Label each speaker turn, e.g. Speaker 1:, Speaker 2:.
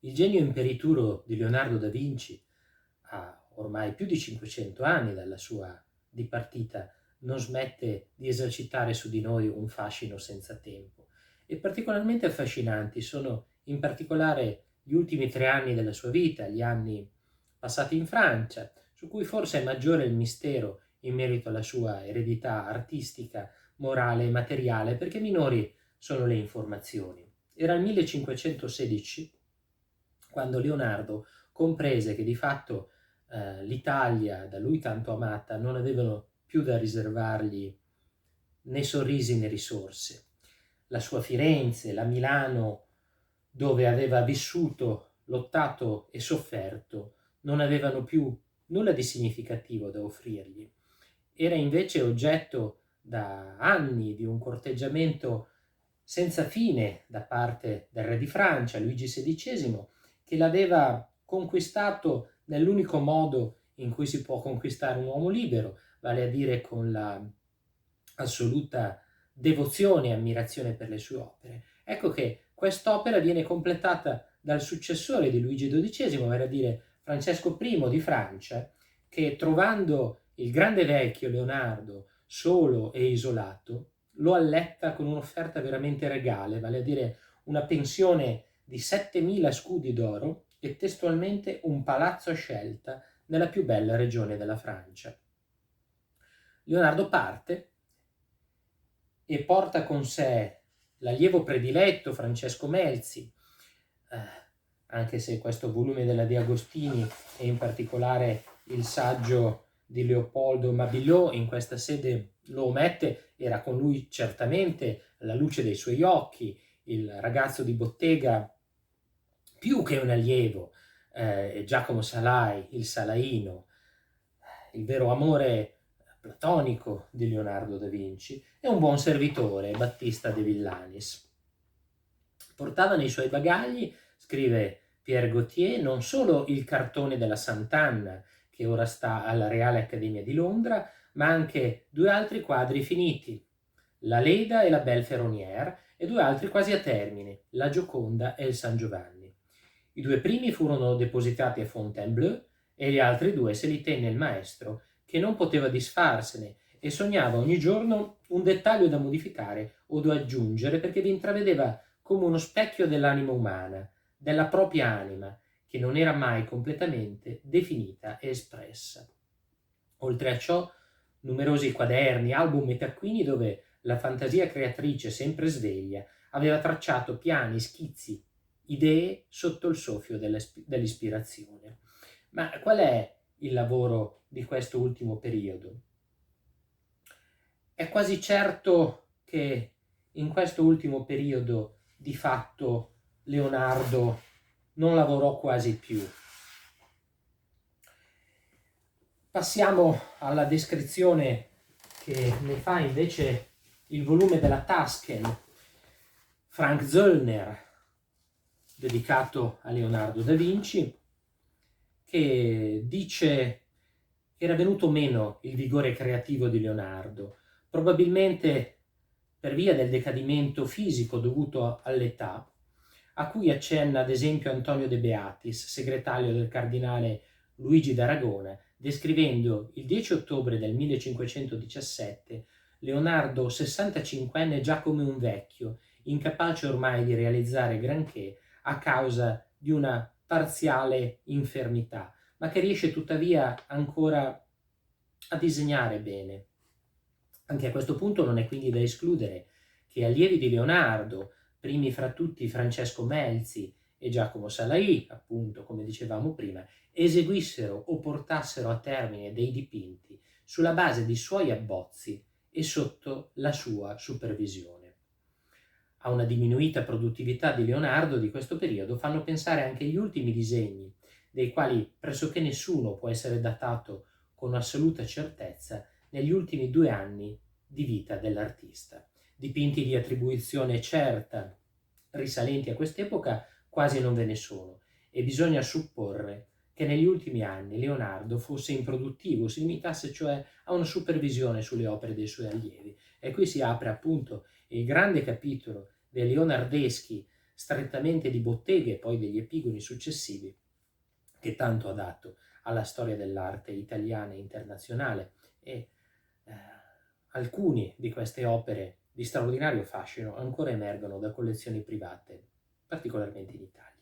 Speaker 1: Il genio imperituro di Leonardo da Vinci, a ormai più di 500 anni dalla sua dipartita, non smette di esercitare su di noi un fascino senza tempo. E particolarmente affascinanti sono in particolare gli ultimi 3 anni della sua vita, gli anni passati in Francia, su cui forse è maggiore il mistero in merito alla sua eredità artistica, morale e materiale, perché minori sono le informazioni. Era il 1516 quando Leonardo comprese che di fatto l'Italia, da lui tanto amata, non avevano più da riservargli né sorrisi né risorse. La sua Firenze, la Milano, dove aveva vissuto, lottato e sofferto, non avevano più nulla di significativo da offrirgli. Era invece oggetto da anni di un corteggiamento senza fine da parte del re di Francia, Luigi XVI, che l'aveva conquistato nell'unico modo in cui si può conquistare un uomo libero, vale a dire con la assoluta devozione e ammirazione per le sue opere. Ecco che quest'opera viene completata dal successore di Luigi XII, vale a dire Francesco I di Francia, che trovando il grande vecchio Leonardo solo e isolato, lo alletta con un'offerta veramente regale, vale a dire una pensione di 7.000 scudi d'oro e testualmente un palazzo a scelta nella più bella regione della Francia. Leonardo parte e porta con sé l'allievo prediletto Francesco Melzi, anche se questo volume della De Agostini e in particolare il saggio di Leopoldo Mabillot in questa sede lo omette, era con lui certamente la luce dei suoi occhi, il ragazzo di bottega più che un allievo, Giacomo Salai, il Salaino, il vero amore platonico di Leonardo da Vinci, e un buon servitore, Battista de Villanis. Portava nei suoi bagagli, scrive Pierre Gautier, non solo il cartone della Sant'Anna, che ora sta alla Reale Accademia di Londra, ma anche 2 altri quadri finiti, la Leda e la Belle Ferronnière, e 2 altri quasi a termine, la Gioconda e il San Giovanni. I 2 primi furono depositati a Fontainebleau e gli altri 2 se li tenne il maestro, che non poteva disfarsene e sognava ogni giorno un dettaglio da modificare o da aggiungere, perché vi intravedeva come uno specchio dell'anima umana, della propria anima, che non era mai completamente definita e espressa. Oltre a ciò, numerosi quaderni, album e taccuini dove la fantasia creatrice, sempre sveglia, aveva tracciato piani, schizzi, idee sotto il soffio dell'ispirazione. Ma qual è il lavoro di questo ultimo periodo? È quasi certo che in questo ultimo periodo di fatto Leonardo non lavorò quasi più. Passiamo alla descrizione che ne fa invece il volume della Tasken, Frank Zöllner, dedicato a Leonardo da Vinci, che dice che era venuto meno il vigore creativo di Leonardo, probabilmente per via del decadimento fisico dovuto all'età, a cui accenna ad esempio Antonio De Beatis, segretario del cardinale Luigi d'Aragona, descrivendo il 10 ottobre del 1517 Leonardo 65enne già come un vecchio, incapace ormai di realizzare granché a causa di una parziale infermità, ma che riesce tuttavia ancora a disegnare bene. Anche a questo punto non è quindi da escludere che allievi di Leonardo, primi fra tutti Francesco Melzi e Giacomo Salai, appunto come dicevamo prima, eseguissero o portassero a termine dei dipinti sulla base di suoi abbozzi e sotto la sua supervisione. A una diminuita produttività di Leonardo di questo periodo fanno pensare anche gli ultimi disegni, dei quali pressoché nessuno può essere datato con assoluta certezza negli ultimi 2 anni di vita dell'artista. Dipinti di attribuzione certa, risalenti a quest'epoca, quasi non ve ne sono, e bisogna supporre che negli ultimi anni Leonardo fosse improduttivo, si limitasse cioè a una supervisione sulle opere dei suoi allievi. E qui si apre appunto il grande capitolo dei leonardeschi strettamente di botteghe e poi degli epigoni successivi, che tanto ha dato alla storia dell'arte italiana e internazionale. E eh, alcune di queste opere di straordinario fascino ancora emergono da collezioni private, particolarmente in Italia.